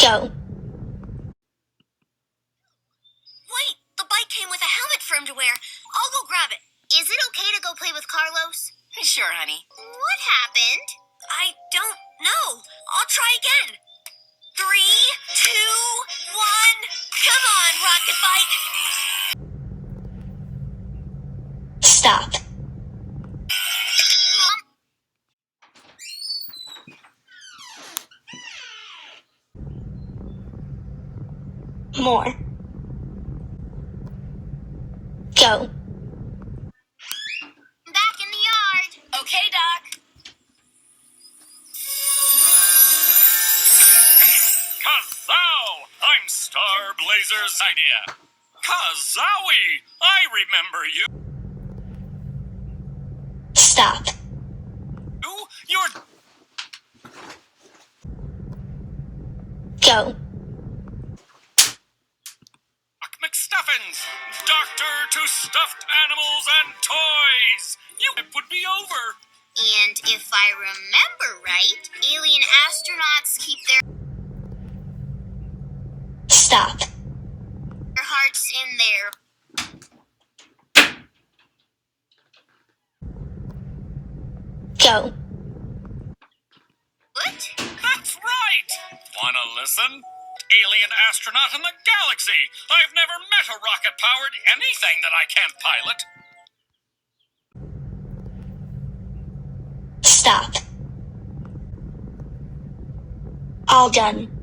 Go. Wait, the bike came with a helmet for him to wear. I'll go grab it. Is it okay to go play with Carlos? Sure, honey. What happened? I don't know. I'll try again. 3, 2, 1. Come on, rocket bike. Stop. More. Go. Back in the yard. Okay, Doc. Kazow! I'm Star Blazer's idea. Kazowie! I remember you. Stop. You're Go. McStuffins! Doctor to stuffed animals and toys! It would be over. And if I remember right, alien astronauts keep their Stop. hearts in their... Go. What? That's right! Wanna listen? Alien astronaut in the galaxy! I've never met a rocket-powered anything that I can't pilot. Stop. All done.